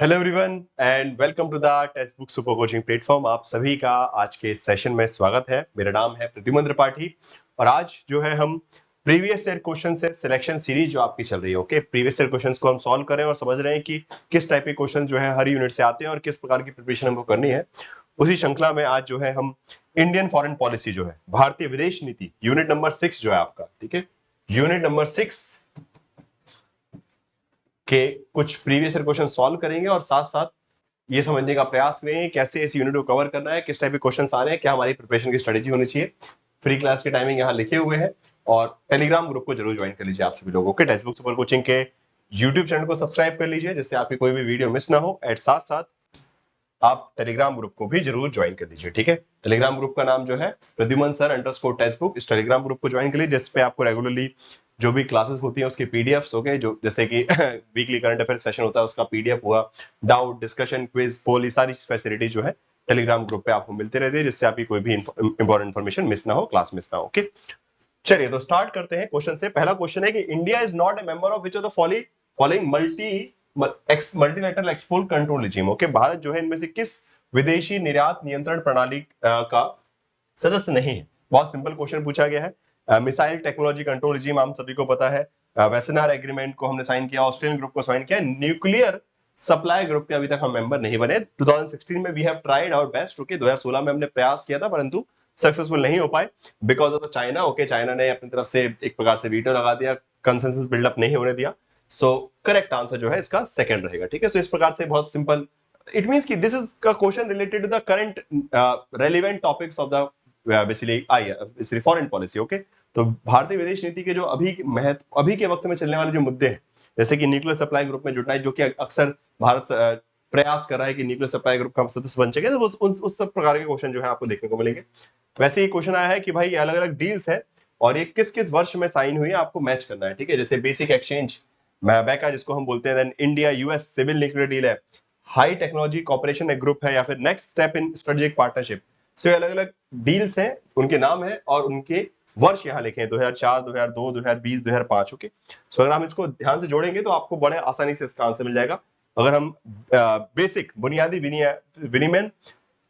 Hello everyone and welcome to the textbook super coaching platform. आप सभी का आज के सेशन में स्वागत है। मेरा नाम है प्रद्युमन त्रिपाठी और आज जो है हम प्रीवियस ईयर क्वेश्चन से सिलेक्शन सीरीज जो आपकी चल रही है, ओके, प्रीवियस ईयर क्वेश्चंस को हम सॉल्व करें और समझ रहे हैं कि किस टाइप के क्वेश्चन जो है हर यूनिट से आते हैं और किस प्रकार की प्रिपरेशन हमको करनी है। उसी श्रृंखला में आज जो है हम इंडियन फॉरेन पॉलिसी जो है, भारतीय विदेश नीति, यूनिट नंबर 6 जो है आपका, ठीक है, यूनिट नंबर 6 के कुछ प्रीवियस ईयर क्वेश्चन सॉल्व करेंगे और साथ साथ ये समझने का प्रयास करेंगे कैसे इस यूनिट को कवर करना है, किस टाइप के क्वेश्चंस आ रहे हैं, क्या हमारी प्रिपरेशन की स्ट्रेटेजी होनी चाहिए। फ्री क्लास के टाइमिंग यहाँ लिखे हुए हैं और टेलीग्राम ग्रुप को जरूर ज्वाइन कर लीजिए आप सभी लोगों के। टेक्स्ट बुक सुपर कोचिंग के यूट्यूब चैनल को सब्सक्राइब कर लीजिए जिससे आपकी कोई भी वीडियो मिस ना हो। एट साथ साथ आप टेलीग्राम ग्रुप को भी जरूर ज्वाइन कर लीजिए, ठीक है। टेलीग्राम ग्रुप का नाम जो है Pradyuman sir underscore text book. इस टेलीग्राम ग्रुप को ज्वाइन कर लीजिए जिसपे आपको रेगुलरली जो भी क्लासेस होती हैं उसके पीडीएफ्स, ओके, जो जैसे कि वीकली करंट अफेयर सेशन होता है उसका पीडीएफ हुआ, डाउट डिस्कशन क्विज पोल, ये सारी फैसिलिटी जो है टेलीग्राम ग्रुप पे आपको मिलते रहती है जिससे आपकी कोई भी इंपॉर्टेंट इन्फॉर्मेशन मिस ना हो, क्लास मिस ना हो, ओके। चलिए तो स्टार्ट करते हैं क्वेश्चन से। पहला क्वेश्चन है कि India is not a member of which of the following multilateral export control regime. Okay, Bharat जो है इनमें से किस विदेशी निर्यात नियंत्रण प्रणाली का सदस्य नहीं है। बहुत सिंपल क्वेश्चन पूछा गया है। मिसाइल टेक्नोलॉजी कंट्रोल रिजीम हम सभी को पता है, वेसेनार एग्रीमेंट को हमने साइन किया, ऑस्ट्रेलियन ग्रुप को साइन किया, न्यूक्लियर सप्लाई ग्रुप के अभी तक हम मेंबर नहीं बने। 2016 में we have tried our best, okay, 2016 में हमने प्रयास किया था परंतु सक्सेसफुल नहीं हो पाए because of the China. Okay, China ने अपनी तरफ से एक प्रकार से वीटो लगा दिया, कंसेंसस बिल्डअप नहीं होने दिया। सो करेक्ट आंसर जो है इसका सेकंड रहेगा, ठीक है। सो इस प्रकार से बहुत सिंपल, इट मींस कि दिस इज का question related to the current relevant topics of the basically foreign policy, okay. तो भारतीय विदेश नीति के जो अभी के वक्त में चलने वाले जो मुद्दे हैं, जैसे कि न्यूक्लियर सप्लाई ग्रुप में जुड़ना है, जो कि अक्सर भारत प्रयास कर रहा है कि न्यूक्लियर सप्लाई ग्रुप का सदस्य बन सके, तो उस सब प्रकार के क्वेश्चन जो है आपको देखने को मिलेंगे। वैसे ही क्वेश्चन आया है कि भाई अलग अलग डील्स है और ये किस किस वर्ष में साइन हुई है, आपको मैच करना है, ठीक है। जैसे बेसिक एक्सचेंज बैका जिसको हम बोलते हैं, then India US civil nuclear deal है, हाई टेक्नोलॉजी कॉर्पोरेशन एक ग्रुप है, या फिर next step in strategic partnership. So अलग अलग डील्स हैं, उनके नाम है और उनके वर्ष यहाँ लिखे हैं, 2004, 2002, 2020, 2005, ओके। सो अगर हम इसको ध्यान से जोड़ेंगे तो आपको बड़े आसानी से इसका आंसर मिल जाएगा। अगर हम बेसिक बुनियादी विनिमय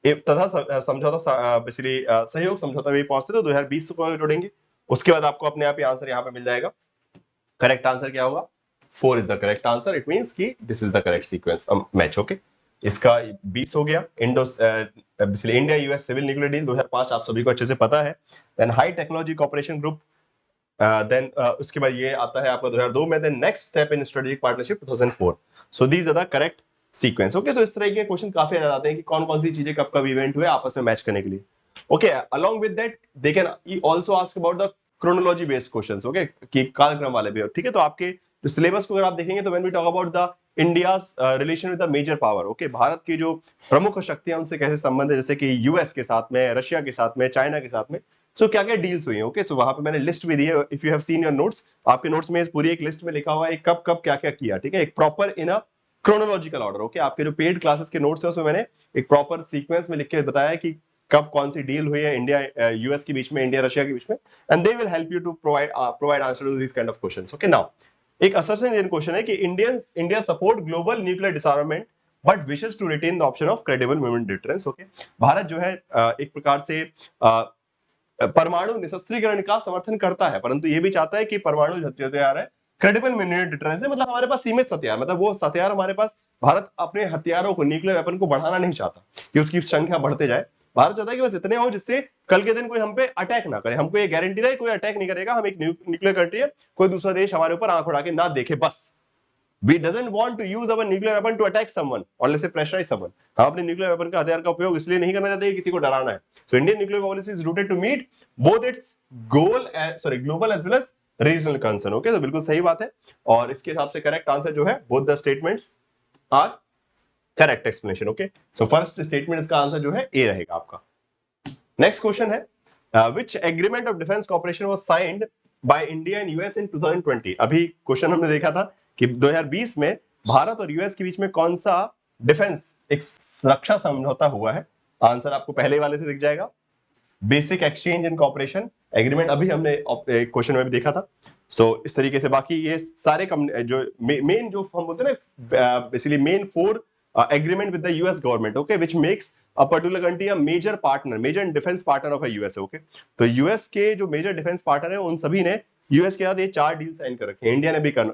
तथा समझौता बेसिकली सहयोग समझौता भी पहुंचते तो 2020 को जोड़ेंगे, उसके बाद आपको अपने आप ही आंसर यहाँ पे मिल जाएगा। करेक्ट आंसर क्या होगा? 4 is the correct answer. It means कि this is the correct sequence match, okay. इसका 20 हो गया। India US civil nuclear deal 2005 आप सभी को अच्छे से पता है। Then high technology corporation group, then उसके बाद ये आता है आपका 2002 में। Then next step in strategic partnership 2004। So these are the correct sequence, okay. So इस तरह के क्वेश्चन काफी आ जाते हैं कि कौन कौन सी चीजें कब कब इवेंट हुए आपस में मैच करने के लिए, okay. Along with that they can also ask about the chronology based questions, okay, कि कालक्रम वाले भी, ठीक है। तो आपके जो सिलेबस को अगर आप देखेंगे तो when we talk about the India's relation with the major power, okay, Bharat की जो प्रमुख शक्तियां उनसे कैसे संबंध है, जैसे कि यूएस के साथ में, रशिया के साथ में, चाइना के साथ में, सो क्या क्या डील्स हुई है, ओके। सो वहां पे मैंने लिस्ट भी दी है, if you have seen your notes, आपके नोट्स में पूरी एक लिस्ट में लिखा हुआ है कब कब क्या क्या किया, ठीक है, एक प्रॉपर इन अ क्रोनोलॉजिकल ऑर्डर, ओके। आपके जो पेड क्लासेस के नोट्स है उसमें मैंने एक प्रॉपर सीक्वेंस में लिख के बताया कि कब कौन सी डील हुई है इंडिया यूएस के बीच में, इंडिया रशिया के बीच में, and they will help you to provide answer to this kind of questions, okay. Now एक असर्शन क्वेश्चन है कि India support global nuclear disarmament but wishes to retain the option of credible moment deterrence, okay. Bharat जो है एक प्रकार से परमाणु निशस्त्रीकरण का समर्थन करता है परंतु ये भी चाहता है कि परमाणु हथियार है क्रेडिबल मोमेंट डिटरेंस है, मतलब हमारे पास सीमित हथियार, मतलब वो हथियार हमारे पास, भारत अपने हथियारों को, न्यूक्लियर वेपन को बढ़ाना नहीं चाहता कि उसकी संख्या बढ़ते जाए। भारत चाहता है कि बस इतने हो जिससे कल के दिन कोई हम पे अटैक ना करे, हमको ये गारंटी रहे कोई अटैक नहीं करेगा, हम एक न्यूक्लियर कंट्री है, कोई दूसरा देश हमारे ऊपर आंख उड़ा के ना देखे, बस। We doesn't want to use our nuclear weapon to attack someone or let's say pressurize someone. हम अपने न्यूक्लियर वेपन का हथियार का उपयोग इसलिए नहीं करना चाहते किसी को डराना है। So Indian nuclear policy is rooted to meet both its global as well as regional concern. Okay, तो बिल्कुल सही बात है और इसके हिसाब से करेक्ट आंसर जो है both the statements are correct explanation. Okay, so first statement इसका आंसर जो है A रहेगा आपका। नेक्स्ट क्वेश्चन है which agreement of defense cooperation was signed by India and US in 2020? अभी क्वेश्चन हमने देखा था कि 2020 में भारत और यूएस के बीच में कौन सा डिफेंस एक रक्षा समझौता हुआ है। आंसर आपको पहले वाले से दिख जाएगा, basic exchange and cooperation agreement, अभी हमने क्वेश्चन में भी देखा था। सो इस तरीके से बाकी ये सारे जो मेन जो हम बोलते हैं ना basically main 4 agreement with the US government, okay, which makes a particular country a major partner, major defense partner of a US, okay. तो US के जो मेजर डिफेंस पार्टनर है उन सभी ने यूएस के साथ ये 4 डील साइन कर रखे हैं, इंडिया ने भी कर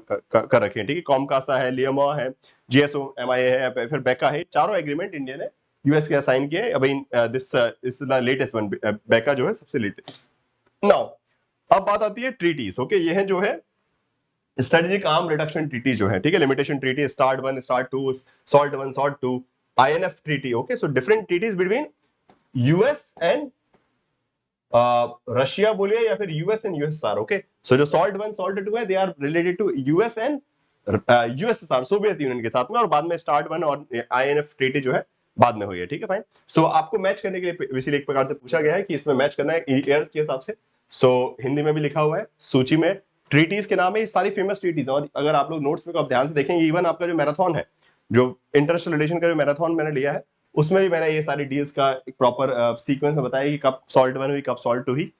रखे हैं, ठीक है। कॉमकासा है, लियमा है, जीएसओ एमआईए है, फिर बेका है, चारों एग्रीमेंट इंडिया ने यूएस के साथ साइन किए। अभी this is the latest one, बेका जो है सबसे लेटेस्ट। नाउ अब बात आती है ट्रीटीज, ओके। ये है जो है स्ट्रेटेजिक आर्म रिडक्शन ट्रीटी जो है, ठीक है। Limitation treaty, START 1, START 2, SALT 1, SALT 2, INF treaty, okay. So different treaties between US and Russia बोलिए या फिर US and USSR, okay. So जो सॉल्ट 1, सॉल्ट 2 है, they are related to US and USSR, Soviet Union के साथ में, और बाद में स्टार्ट 1 और आईएनएफ ट्रीटी जो है बाद में हुई है, ठीक है, फाइन। सो आपको मैच करने के लिए इसीलिए एक प्रकार से पूछा गया है कि इसमें मैच करना है ईयर्स के हिसाब से। सो हिंदी में भी लिखा हुआ है सूची में, ट्रीटीज के नाम है, ये सारी फेमस ट्रीटीज। और अगर आप लोग नोट्स में आप ध्यान से देखेंगे, इवन आपका जो मैराथन है, जो इंटरनेशनल रिलेशन का जो मैराथन मैंने लिया है, उसमें भी मैंने ये सारी डील्स का एक प्रॉपर सीक्वेंस में बताया कि कब सॉल्ट 1 हुई, कब सॉल्ट 2 हुई,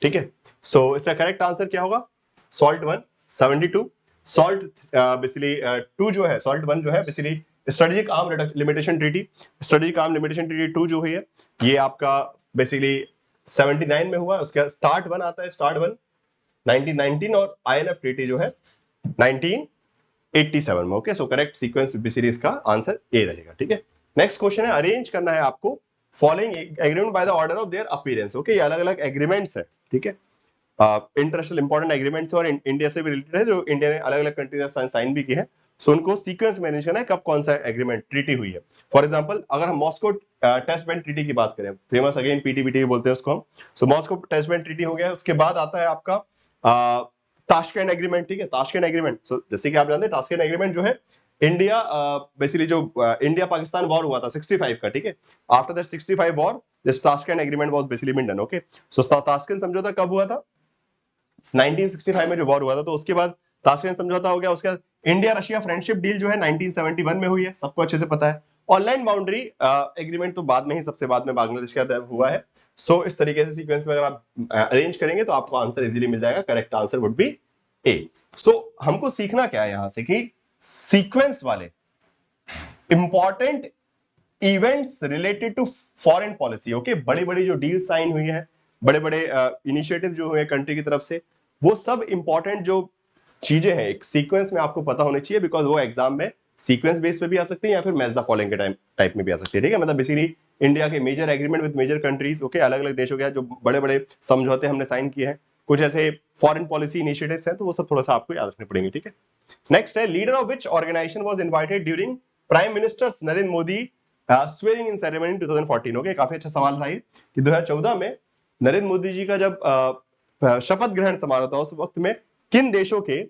ठीक है। सो इसका करेक्ट आंसर क्या होगा? सॉल्ट 1 72, सॉल्ट बेसिकली 2 जो है, सॉल्ट 1 जो है basically strategic arm limitation treaty, strategic arm limitation treaty 2 जो हुई है, ये आपका बेसिकली 79 में हुआ। उसका स्टार्ट 1 आता है, स्टार्ट 1 1919, और आईएनएफ ट्रीटी जो है 1987 में, okay. So correct sequence basically इसका आंसर ए रहेगा, ठीक है। नेक्स्ट क्वेश्चन है, अरेंज करना है आपको following agreement by the order of their appearance, okay. ये अलग अलग एग्रीमेंट्स है, ठीक है, इंटरनेशनल इंपॉर्टेंट एग्रीमेंट्स और इंडिया से भी रिलेटेड है, जो इंडिया ने अलग अलग कंट्री से साइन भी की है। सो उनको सीक्वेंस मैनेज करना है, कब कौन सा एग्रीमेंट ट्रीटी हुई है। फॉर एग्जांपल अगर हम मॉस्को टेस्ट बैंड ट्रीटी की बात करें, फेमस अगेन पीटीबीटी बोलते हैं उसको हम। सो मॉस्को टेस्ट बैंड ट्रीटी हो गया, उसके बाद आता है आपका ताशकंद एग्रीमेंट, ठीक है, ताशकंद एग्रीमेंट। सो जैसे कि आप जानते हैं ताशकंद एग्रीमेंट जो है इंडिया बेसिकली जो इंडिया पाकिस्तान वॉर हुआ था 65 का, ठीक है, after that 65 war this Tashkent agreement was basically been done, okay. So Tashkent समझौता कब हुआ था? 1965 में जो वॉर हुआ था, तो उसके बाद ताशकंद समझौता हो गया। उसके बाद इंडिया रशिया फ्रेंडशिप डील जो है 1971 में हुई है, सबको अच्छे से पता है। और लैंड बाउंड्री एग्रीमेंट तो बाद में ही, सबसे बाद में बांग्लादेश का हुआ है। सो इस तरीके से सीक्वेंस में अगर आप अरेंज करेंगे तो आपको आंसर इजीली मिल जाएगा। Correct answer would be A. So हमको सीखना क्या है यहां से कि सीक्वेंस वाले important events related to foreign policy, okay, बड़ी बड़ी जो डील साइन हुई है, बड़े बड़े इनिशिएटिव जो हुए कंट्री की तरफ से, वो सब इंपॉर्टेंट जो चीजें हैं एक सीक्वेंस में आपको पता होनी चाहिए, बिकॉज वो एग्जाम में सीक्वेंस बेस पे भी आ सकती है या फिर मैच द फॉलोइंग के टाइप में भी आ सकती है, ठीक है। मतलब बेसिकली इंडिया के major agreement with major countries, okay, अलग अलग देशों के जो बड़े बड़े समझौते हमने साइन किए हैं, कुछ ऐसे फॉरेन पॉलिसी इनिशिएटिव्स हैं, तो वो सब थोड़ा सा आपको याद रखने पड़ेंगे, ठीक है। नेक्स्ट है, leader of which organization was invited during prime minister Narendra Modi swearing in ceremony 2014, okay. काफी अच्छा सवाल था ये कि 2014 में नरेंद्र मोदी जी का जब शपथ ग्रहण समारोह था, उस वक्त में किन देशों के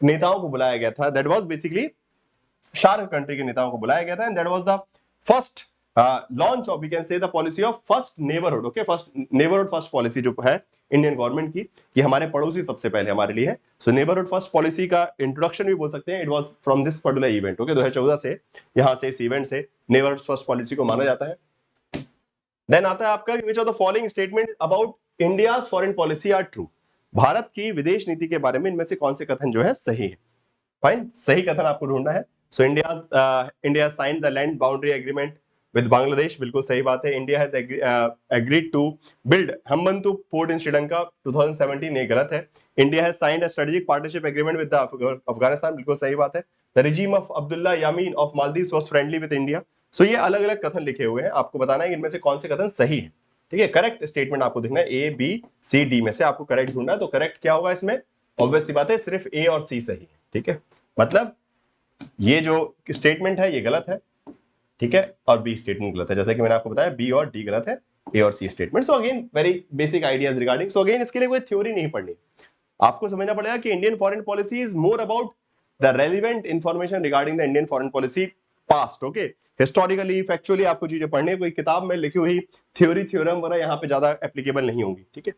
नेताओं को बुलाया गया था? That was basically SAARC country के नेताओं को बुलाया गया था, and that was the first launch of we can say the policy of first neighbourhood, okay. First neighbourhood first policy जो है इंडियन गवर्नमेंट की, कि हमारे पड़ोसी सबसे पहले हमारे लिए है। सो नेबरहुड फर्स्ट पॉलिसी का इंट्रोडक्शन भी बोल सकते हैं, it was from this particular event, okay. 2014 से यहां से इस इवेंट से नेबरहुड फर्स्ट पॉलिसी को माना जाता है। देन आता है आपका which of the following statement about India's foreign policy are true. Bharat की विदेश नीति के बारे में इनमें से कौन से कथन जो है सही है? फाइन, सही कथन आपको ढूंढना है। So India signed the land boundary agreement with Bangladesh, बिल्कुल सही बात है। India has agreed to build Hambantota port in Sri Lanka 2017, ये गलत है। India has signed a strategic partnership agreement with Afghanistan, बिल्कुल सही बात है। The regime of Abdulla Yameen of Maldives was friendly with India. So ये अलग अलग कथन लिखे हुए हैं, आपको बताना है कि इनमें से कौन से कथन सही है, ठीक है। करेक्ट स्टेटमेंट आपको देखना है, ए बी सी डी में से आपको करेक्ट ढूंढना है। तो करेक्ट क्या होगा इसमें? ऑब्वियस सी बात है, सिर्फ ए और सी सही है, ठीक है। मतलब ये जो स्टेटमेंट है ये गलत है, ठीक है, और बी स्टेटमेंट गलत है। जैसा कि मैंने आपको बताया बी और डी गलत है, ए और C statement. So again very basic ideas regarding. So again इसके लिए कोई थ्योरी नहीं पढ़नी, आपको समझना पड़ेगा कि Indian foreign policy is more about the relevant information regarding the Indian foreign policy past, okay. Historically factually आपको चीजें पढ़नी है, कोई किताब में लिखी हुई थ्योरी थ्योरम वगैरह यहाँ पे ज्यादा एप्लीकेबल नहीं होंगी, ठीक है।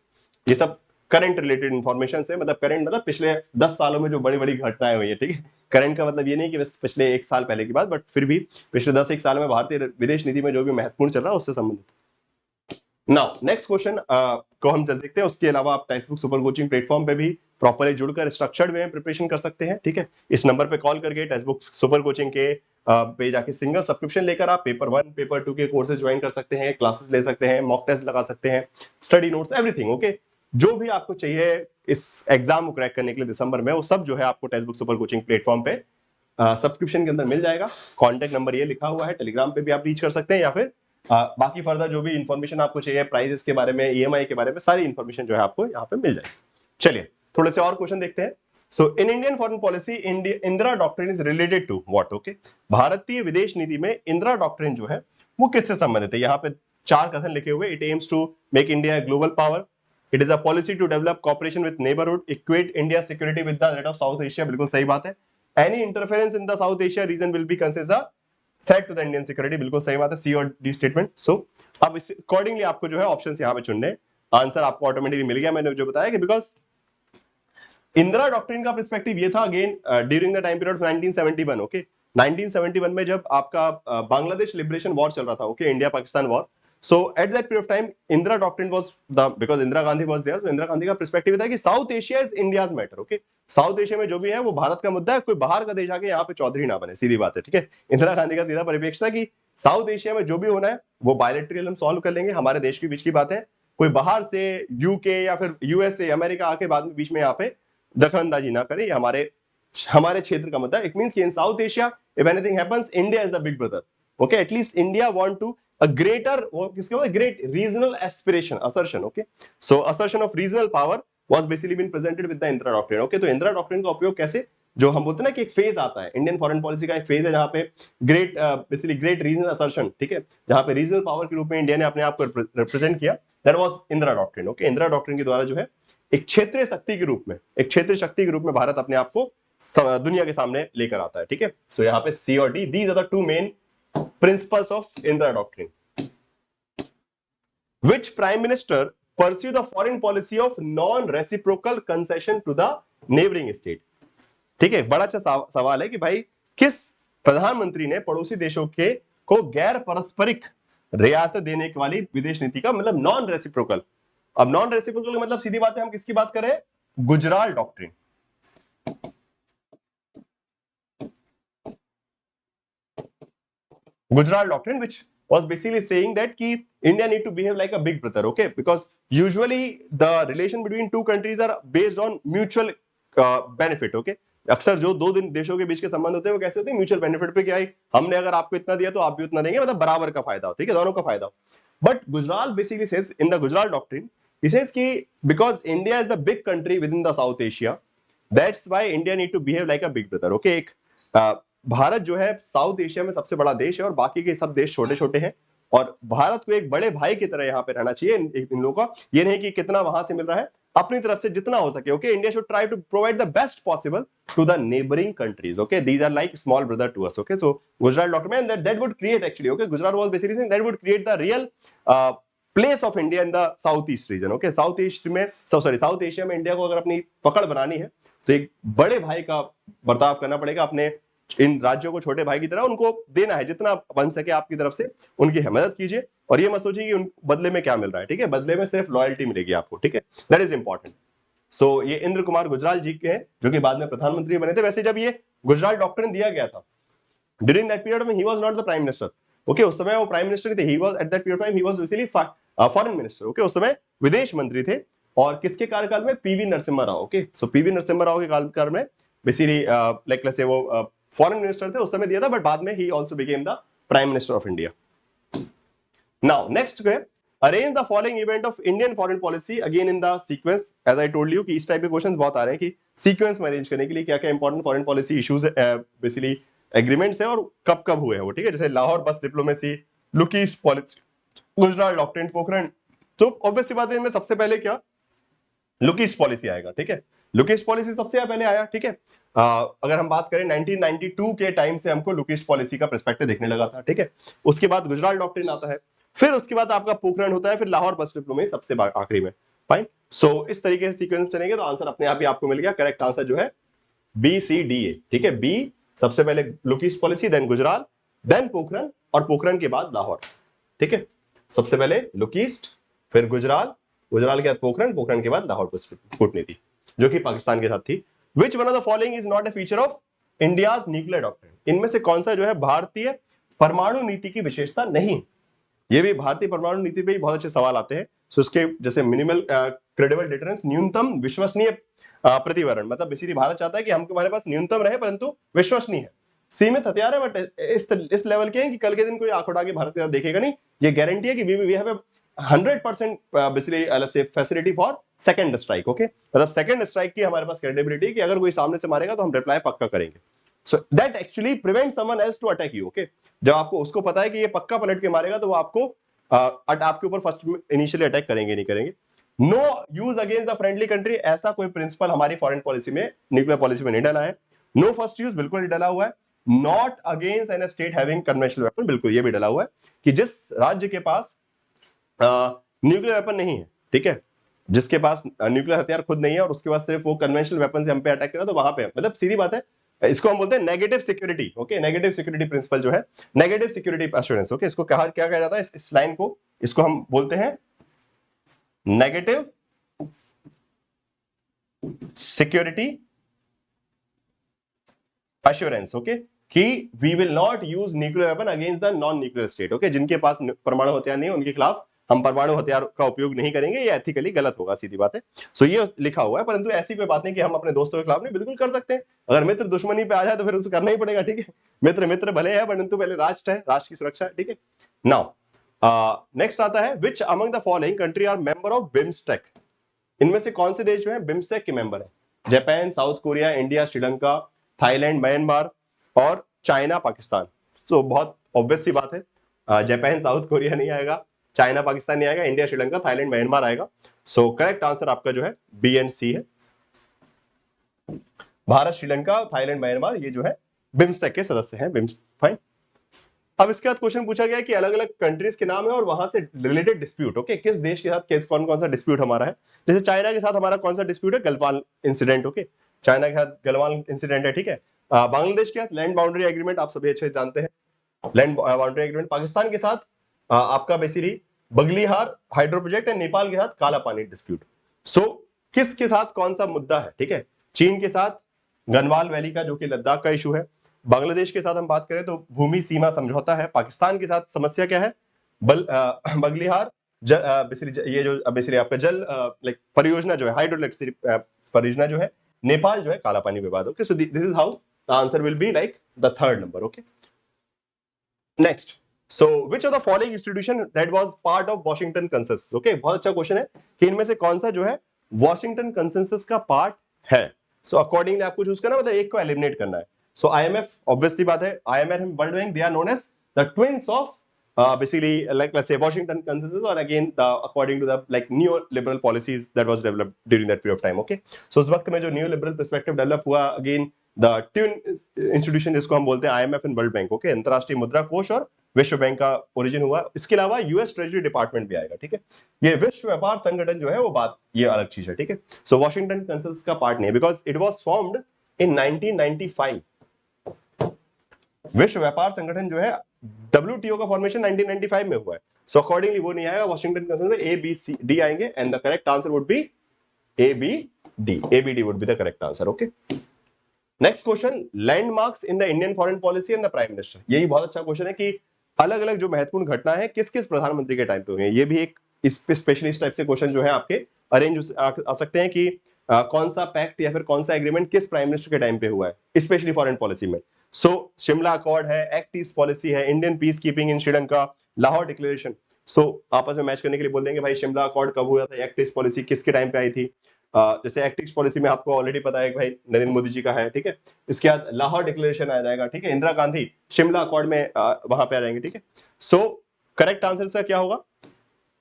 ये सब करंट रिलेटेड इंफॉर्मेशन से, मतलब करंट मतलब पिछले 10 सालों में जो बड़ी बड़ी घटनाएं हुई है, ठीक है। करंट का मतलब ये नहीं कि बस पिछले 1 साल पहले की बात, बट फिर भी पिछले 10-1 साल में भारतीय विदेश नीति में जो भी महत्वपूर्ण चल रहा है उससे संबंधित। नाउ नेक्स्ट क्वेश्चन को हम चल देखते हैं। उसके अलावा आप टेक्स्ट सुपर कोचिंग प्लेटफॉर्म पे भी प्रॉपरली जुड़कर स्ट्रक्चर्ड वे में प्रिपरेशन कर सकते हैं, ठीक है। इस नंबर पे कॉल करके टेक्स्ट बुक सुपर कोचिंग के पे जाके सिंगल सब्सक्रिप्शन लेकर आप पेपर 1 पेपर 2 के कोर्सेज ज्वाइन कर सकते हैं, क्लासेस ले सकते हैं, मॉक टेस्ट लगा सकते हैं, स्टडी नोट्स, एवरीथिंग। ओके, जो भी आपको चाहिए इस एग्जाम को क्रैक करने के लिए दिसंबर में, वो सब जो है आपको text book super coaching platform पे सब्सक्रिप्शन के अंदर मिल जाएगा। कॉन्टैक्ट नंबर ये लिखा हुआ है, टेलीग्राम पे भी आप रीच कर सकते हैं, या फिर बाकी फर्दर जो भी इंफॉर्मेशन आपको चाहिए, प्राइजेस के बारे में, ईएमआई के बारे में, सारी इंफॉर्मेशन जो है आपको यहाँ पे मिल जाएगी। चलिए थोड़े से और क्वेश्चन देखते हैं। So in Indian foreign policy, Indira doctrine is related to what? Okay, भारतीय विदेश नीति में इंदिरा डॉक्ट्रिन जो है वो किससे संबंधित है? यहाँ पे 4 कथन लिखे हुए। It aims to make India global power, it is a policy to develop cooperation with neighbourhood, equate India security with the threat of South Asia, बिल्कुल सही बात है। Any interference in the South Asia region will be considered a threat to the Indian security, बिल्कुल सही बात है, सी और D statement. सो अब इस अकॉर्डिंगली आपको जो है ऑप्शंस यहाँ पे चुनने, आंसर आपको ऑटोमेटिकली मिल गया। मैंने जो बताया कि बिकॉज इंदिरा डॉक्ट्रिन का पर्सपेक्टिव ये था, again during the time period 1971। Okay, 1971 में जब आपका बांग्लादेश लिबरेशन वॉर चल रहा था, okay, India Pakistan war. So at that period of time Indira doctrine was the, because Indira Gandhi was there, so Indira Gandhi का पर्सपेक्टिव था कि South Asia is India's matter. Okay, South Asia में जो भी है वो भारत का मुद्दा है, कोई बाहर का देश आके यहाँ पे चौधरी ना बने, सीधी बात है। ठीक है, इंदिरा गांधी का सीधा परिप्रेक्ष्य था कि साउथ एशिया में जो भी होना है वो बायलैटरल हम सॉल्व कर लेंगे, हमारे देश के बीच की बात है, कोई बाहर से यूके या फिर यूएसए अमेरिका आके बाद में बीच में यहाँ पे दखलंदाजी ना करे, ये हमारे क्षेत्र का मुद्दा। इट मींस कि in South Asia if anything happens, India is the big brother. Okay, at least India want to a greater, वो किसके बोलते, great regional aspiration, assertion. Okay, so assertion of regional power was basically been presented with the Indira doctrine. Okay, तो Indira doctrine का उपयोग कैसे, जो हम बोलते हैं ना कि एक फेज आता है इंडियन फॉरेन पॉलिसी का, एक फेज है जहां पे great basically great regional assertion, ठीक है, जहां पे रीजनल पावर के रूप में इंडिया ने अपने आप को रिप्रेजेंट किया, that was Indira doctrine. Okay, Indira doctrine के द्वारा जो है एक क्षेत्रीय शक्ति के रूप में, एक क्षेत्रीय शक्ति के रूप में भारत अपने आप को दुनिया के सामने लेकर आता है। ठीक है, सो यहाँ पे सी और D, these are the 2 main principles of Indira doctrine. Which prime minister pursue the foreign policy of non-reciprocal concession to the neighboring state? ठीक है, बड़ा अच्छा सवाल है कि भाई किस प्रधानमंत्री ने पड़ोसी देशों के को गैर पारस्परिक रियायत देने वाली विदेश नीति का मतलब नॉन रेसिप्रोकल। अब नॉन रेसिप्रोकल मतलब सीधी बात है, हम किसकी बात कर रहे हैं? Gujral doctrine. Gujarat doctrine, which was basically saying that ki India need to behave like a big brother, okay? Because usually the relation between two countries are based on mutual benefit, okay? अक्सर जो दो देशों के बीच के संबंध होते हैं वो कैसे होते हैं? म्यूचुअल बेनिफिट पे, क्या है, हमने अगर आपको इतना दिया तो आप भी उतना देंगे, मतलब बराबर का फायदा हो, ठीक है, दोनों का फायदा हो। But Gujral basically says in the Gujral doctrine, he says कि because India is the big country within the South Asia, that's why India need to behave like a big brother, okay? एक भारत जो है साउथ एशिया में सबसे बड़ा देश है और बाकी के सब देश छोटे छोटे हैं, और भारत को एक बड़े भाई की तरह यहाँ पे रहना चाहिए इन लोगों का। ये नहीं कि कितना वहां से मिल रहा है, अपनी तरफ से जितना हो सके, okay, India should try to provide the best possible to the neighbouring countries. Okay, these are like small brother to us. Okay, so Gujarat doctrine that would create actually, okay, Gujarat was basically saying that would create the real place of India in the south east region. Okay, south east में, South Asia में India को अगर अपनी पकड़ बनानी है तो एक बड़े भाई का बर्ताव करना पड़ेगा, अपने इन राज्यों को छोटे भाई की तरह उनको देना है, जितना बन सके आपकी तरफ से उनकी मदद कीजिए, और ये मत सोचिए कि उन बदले में क्या मिल रहा है, ठीक है, बदले में सिर्फ लॉयल्टी मिलेगी आपको, ठीक है, दैट इज इंपॉर्टेंट। सो ये इंद्र कुमार गुजराल जी के हैं, जो कि बाद में प्रधानमंत्री बने थे। वैसे जब ये गुजराल डॉक्ट्रिन दिया गया था, ड्यूरिंग दैट पीरियड में he was not the prime minister. Okay, उस समय वो प्राइम मिनिस्टर थे, he was at that period time he was basically foreign minister. Okay, उस समय विदेश मंत्री थे, और किसके कार्यकाल में? पीवी नरसिम्हा राव। ओके, सो पीवी नरसिम्हा राव के कार्यकाल में बेसिकली लाइक लेट्स से वो फॉरेन मिनिस्टर थे, उस समय दिया था, बट बाद में ही also became the prime minister of India. Now next है, arrange the following event of Indian foreign policy again in the sequence. As I told you कि इस टाइप के क्वेश्चंस बहुत आ रहे हैं कि सीक्वेंस में अरेंज करने के लिए क्या क्या important foreign policy issues basically agreements हैं और कब कब हुए हैं वो, ठीक है, जैसे लाहौर बस diplomacy, look east policy, Gujarat doctrine, Pokhran. तो ऑब्वियस सी बात है, इनमें सबसे पहले क्या लुक ईस्ट पॉलिसी आएगा, ठीक है, लुक ईस्ट पॉलिसी सबसे पहले आया, ठीक है। अगर हम बात करें 1992 के टाइम से हमको लुक ईस्ट पॉलिसी का पर्सपेक्टिव देखने लगा था, ठीक है, उसके बाद गुजरात डॉक्ट्रिन आता है, फिर उसके बाद आपका पोखरण होता है, फिर लाहौर बस डिप्लोमेसी सबसे आखिरी में, फाइन। सो इस तरीके से सीक्वेंस चलेंगे तो आंसर अपने आप ही आपको मिल गया, करेक्ट आंसर जो है बी सी डी ए, ठीक है, बी सबसे पहले look east policy, then Gujarat, then Pokhran, और पोखरण के बाद लाहौर, ठीक है, सबसे पहले लुक ईस्ट, फिर गुजरात, गुजरात के बाद पोखरण, पोखरण के बाद लाहौर कूटनीति, जो कि पाकिस्तान के साथ थी। Which one of the following is not a feature of India's nuclear doctrine, इनमें से कौन सा जो है भारतीय परमाणु नीति की विशेषता नहीं? ये भी भारतीय परमाणु नीति पे ही बहुत अच्छे सवाल आते हैं। सो उसके जैसे मिनिमल क्रेडिबल डिटरेंस, न्यूनतम विश्वसनीय प्रतिवरण, मतलब बेसिकली भारत चाहता है कि हमारे पास न्यूनतम रहे परंतु विश्वसनीय है। सीमित हथियार है बट इस लेवल के हैं कि कल के दिन कोई आंख उठा के भारत की तरफ देखेगा नहीं। ये गारंटी है कि we have 100% basically facility for second strike. Okay, मतलब सेकंड स्ट्राइक की हमारे पास क्रेडिबिलिटी कि अगर कोई सामने से मारेगा तो हम रिप्लाई पक्का करेंगे। So that actually prevent someone else to attack you. Okay, जब आपको उसको पता है कि ये पक्का पलट के मारेगा तो वो आपके ऊपर फर्स्ट इनिशियली अटैक करेंगे नहीं करेंगे। No use against the friendly country, ऐसा कोई प्रिंसिपल हमारी फॉरेन पॉलिसी में, न्यूक्लियर पॉलिसी में नहीं डला है। नो फर्स्ट यूज, बिल्कुल नहीं डला हुआ है। Not against an state having conventional weapon, बिल्कुल ये भी डला हुआ है कि जिस राज्य के पास न्यूक्लियर वेपन नहीं है, ठीक है, जिसके पास न्यूक्लियर हथियार खुद नहीं है और उसके पास सिर्फ वो कन्वेंशनल वेपन से हम पे अटैक करें तो वहां पे, मतलब सीधी बात है, इसको हम बोलते हैं negative security. Okay, negative security principle जो है, नेगेटिव सिक्योरिटी एश्योरेंस। ओके, इसको क्या कहा जाता है इस लाइन को, इसको हम बोलते हैं नेगेटिव सिक्योरिटी एश्योरेंस। ओके, कि we will not use nuclear weapon against the non nuclear state. Okay, जिनके पास परमाणु हथियार नहीं है उनके खिलाफ हम परमाणु हथियार का उपयोग नहीं करेंगे, ये एथिकली गलत होगा, सीधी बात है। सो ये लिखा हुआ है, परंतु ऐसी कोई बात नहीं कि हम अपने दोस्तों के खिलाफ नहीं, बिल्कुल कर सकते हैं। अगर मित्र दुश्मनी पे आ जाए तो फिर उसे करना ही पड़ेगा, ठीक है। मित्र मित्र भले है परंतु पहले राष्ट्र है, राष्ट्र की सुरक्षा है, ठीक है। नाउ नेक्स्ट आता है, which among the following country are member of BIMSTEC, इनमें से कौन से देश जो है बिम्स्टेक के मेंबर है? Japan, south Korea, India, Sri Lanka, Thailand, Myanmar और चाइना, पाकिस्तान। सो बहुत ऑब्वियस सी बात है, जापान, साउथ कोरिया नहीं आएगा, चाइना, पाकिस्तान नहीं आएगा, इंडिया, श्रीलंका, थाईलैंड, म्यांमार आएगा। सो करेक्ट आंसर आपका जो है बी एंड सी है। भारत, श्रीलंका, थाईलैंड, म्यांमार ये जो है बिम्स्टेक के सदस्य हैं। फाइन। अब इसके बाद क्वेश्चन पूछा गया कि अलग अलग कंट्रीज के नाम है और वहां से रिलेटेड डिस्प्यूट। ओके, किस देश के साथ कौन कौन सा डिस्प्यूट हमारा है? जैसे चाइना के साथ हमारा कौन सा डिस्प्यूट है? गलवान इंसिडेंट। ओके, चाइना के साथ गलवान इंसिडेंट है, ठीक है। बांग्लादेश के साथ लैंड बाउंड्री एग्रीमेंट, आप सभी अच्छे जानते हैं, लैंड बाउंड्री एग्रीमेंट। पाकिस्तान के साथ आपका बेसिकली बगलीहार हाइड्रो प्रोजेक्ट है। नेपाल के साथ काला पानी डिस्प्यूट। सो किसके साथ कौन सा मुद्दा है, ठीक है? चीन के साथ गनवाल वैली का, जो कि लद्दाख का इशू है। बांग्लादेश के साथ हम बात करें तो भूमि सीमा समझौता है। पाकिस्तान के साथ समस्या क्या है? बगलीहार ये जो बेसिकली आपका जल लाइक परियोजना जो है, हाइड्रो इलेक्ट्रिसिटी परियोजना जो है। नेपाल जो है काला पानी विवाद। Okay, so this is how the answer will be like the third number. Okay, next, so which of the following institution that was part of Washington consensus? Okay, बहुत अच्छा क्वेश्चन है कि इनमें से कौन सा जो है वॉशिंगटन कंसेंसस का पार्ट है। सो अकॉर्डिंगली आपको चूज करना, मतलब एक को एलिमिनेट करना है। सो आईएमएफ, ऑब्वियसली बात है, IMF and World Bank, they are known as the twins of basically like let's say Washington consensus, or again according to the like neoliberal policies that was developed during that period of time. Okay, so उस वक्त में जो neoliberal perspective develop हुआ, again the twin institution जिसको हम बोलते हैं IMF and World Bank, okay, अंतरराष्ट्रीय मुद्रा कोष और विश्व बैंक का ओरिजिन हुआ। इसके अलावा यूएस ट्रेजरी डिपार्टमेंट भी आएगा, ठीक है। ये विश्व व्यापार संगठन जो है वो बात, ये अलग चीज है, ठीक है। सो वॉशिंगटन कंसेंसस का पार्ट नहीं है, because it was formed in 1995। विश्व व्यापार संगठन जो है WTO का फॉर्मेशन 1995 में हुआ है। सो अकॉर्डिंगली वो नहीं आएगा वॉशिंगटन कंसेंसस में। ए बी सी डी आएंगे and the correct answer would be A B D. A B D would be the correct answer. Okay, next question, landmarks in the Indian foreign policy and the prime minister. यही बहुत अच्छा question है कि अलग अलग जो महत्वपूर्ण घटना है किस किस प्रधानमंत्री के टाइम पे हुई है। ये भी एक इस पे स्पेशलिस्ट टाइप से क्वेश्चन जो है आपके अरेंज आ सकते हैं कि कौन सा पैक्ट या फिर कौन सा एग्रीमेंट किस प्राइम मिनिस्टर के टाइम पे हुआ है, स्पेशली फॉरेन पॉलिसी में। सो शिमला अकॉर्ड है, एक्ट ईस्ट पॉलिसी है, Indian peace keeping in Sri Lanka, Lahore declaration. सो आपस में मैच करने के लिए बोल देंगे भाई शिमला अकॉर्ड कब हुआ था, एक्ट ईस्ट पॉलिसी किसके टाइम पे आई थी। जैसे एक्ट ईस्ट पॉलिसी में आपको ऑलरेडी पता है कि भाई नरेंद्र मोदी जी का है, ठीक है। इसके बाद लाहौर डिक्लेरेशन आ जाएगा, ठीक है। इंदिरा गांधी शिमला अकॉर्ड में वहां पे आ जाएंगे, ठीक है। सो करेक्ट आंसर से क्या होगा?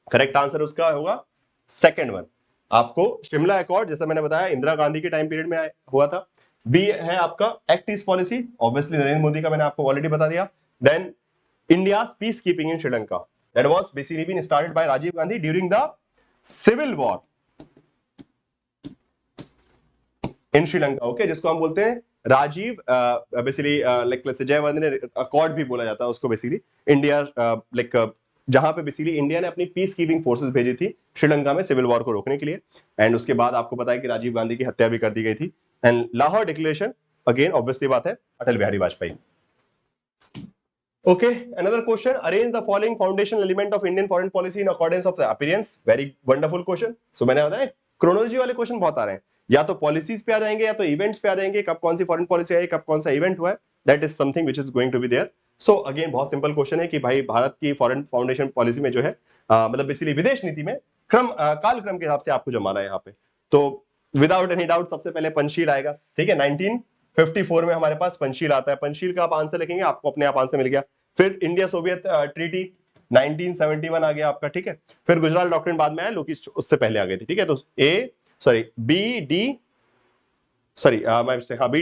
करेक्ट आंसर उसका होगा सेकंड वन। आपको शिमला अकॉर्ड, जैसा मैंने बताया, इंदिरा गांधी के टाइम पीरियड में हुआ था। बी है आपका act east policy, obviously Narendra Modi का, मैंने आपको ऑलरेडी बता दिया। Then India peace keeping in Sri Lanka, that was basically been started by Rajiv Gandhi during the civil war in Sri Lanka. Okay, जिसको हम बोलते हैं Rajiv basically like Jayewardene accord भी बोला जाता है उसको। बेसिकली इंडिया लाइक जहां पे बेसिकली इंडिया ने अपनी पीस कीपिंग फोर्सेस भेजी थी श्रीलंका में सिविल वॉर को रोकने के लिए। एंड उसके बाद आपको पता है कि राजीव गांधी की हत्या भी कर दी गई थी। And Lahore declaration again obviously बात है Atal Bihari Vajpayee. Okay, another question. Arrange the following foundational element of Indian foreign policy in accordance of the appearance. Very wonderful question. So मैंने बताया क्रोनोलॉजी वाले क्वेश्चन बहुत आ रहे हैं, या तो पॉलिसीज पे आ जाएंगे या तो इवेंट्स पे आ जाएंगे, कब कौन सी फॉरेन पॉलिसी आई, कब कौन सा इवेंट हुआ है, that is something which is going to be there. So again बहुत सिंपल क्वेश्चन है कि भाई भारत की फॉरेन फाउंडेशन पॉलिसी में जो है मतलब बेसिकली विदेश नीति में कालक्रम के हिसाब से आपको जमाना है यहाँ पे। तो विदाउट एनी डाउट सबसे पहले पंचशील आएगा, ठीक है। 1954 में हमारे पास पंचशील आता है, पंचशील का आप आंसर लिखेंगे, आपको अपने आप आंसर मिल गया। फिर इंडिया सोवियत ट्रीटी 1971 आ गया आपका, ठीक है। फिर गुजरात डॉक्ट्रिन बाद में आया, लोकी उससे पहले आ गई थी, ठीक है। तो बी डी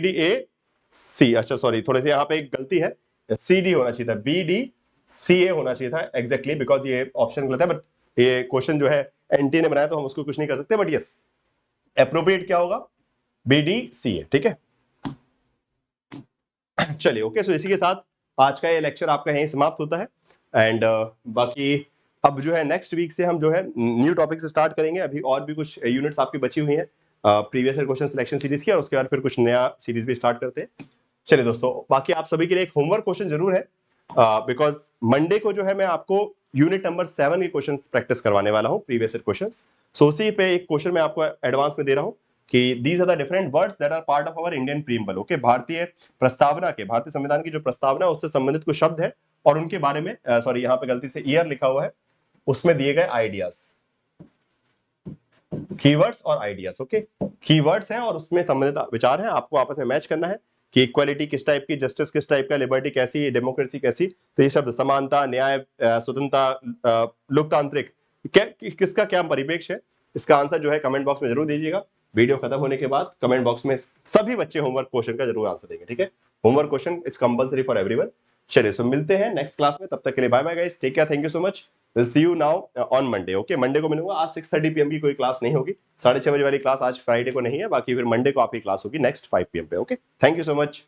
ए सी, अच्छा सॉरी थोड़े से यहाँ पे एक गलती है, सी डी होना चाहिए था, बी डी सी ए होना चाहिए था एग्जैक्टली, बिकॉज ये ऑप्शन गलत है, बट ये क्वेश्चन जो है एनटी ने बनाया तो हम उसको कुछ नहीं कर सकते, बट यस एप्रोप्रिएट क्या होगा, बी डी सी ए, ठीक है। चलिए ओके, सो इसी के साथ आज का ये लेक्चर आपका यहीं समाप्त होता है। एंड बाकी अब जो है नेक्स्ट वीक से हम जो है न्यू टॉपिक से स्टार्ट करेंगे। अभी और भी कुछ यूनिट्स आपकी बची हुई हैं previous year question selection series की, और उसके बाद फिर कुछ नया सीरीज भी स्टार्ट करते हैं। चलिए दोस्तों, बाकी आप सभी के लिए एक होमवर्क क्वेश्चन जरूर है, बिकॉज मंडे को जो है मैं आपको यूनिट नंबर 7 के क्वेश्चन प्रैक्टिस करवाने वाला हूँ, प्रीवियस ईयर क्वेश्चन। सो उसी पे एक क्वेश्चन मैं आपको एडवांस में दे रहा हूँ कि these are the different words that are part of our Indian preamble. Okay, भारतीय प्रस्तावना के, भारतीय संविधान की जो प्रस्तावना है उससे संबंधित कुछ शब्द है, और उनके बारे में सॉरी यहाँ पे गलती से ईयर लिखा हुआ है, उसमें दिए गए आइडियाज, कीवर्ड्स और आइडियाज। ओके, कीवर्ड्स हैं और उसमें संबंधित विचार हैं, आपको आपस में मैच करना है कि इक्वालिटी किस टाइप की, जस्टिस किस टाइप का, लिबर्टी कैसी, डेमोक्रेसी कैसी। तो ये शब्द समानता, न्याय, स्वतंत्रता, लोकतांत्रिक, किसका क्या परिप्रेक्ष्य है, इसका आंसर जो है कमेंट बॉक्स में जरूर दीजिएगा। वीडियो खत्म होने के बाद कमेंट बॉक्स में सभी बच्चे होमवर्क क्वेश्चन का जरूर आंसर देंगे, ठीक है। Homework question is compulsory for everyone. चलिए, सो मिलते हैं नेक्स्ट क्लास में, तब तक के लिए bye bye guys, take care, thank you so much, will see you now on Monday. Okay, Monday को मिलूंगा, आज 6:30 PM की कोई क्लास नहीं होगी, 6:30 बजे वाली क्लास आज फ्राइडे को नहीं है, बाकी फिर मंडे को आपकी क्लास होगी नेक्स्ट 5 PM पे। Okay, thank you so much.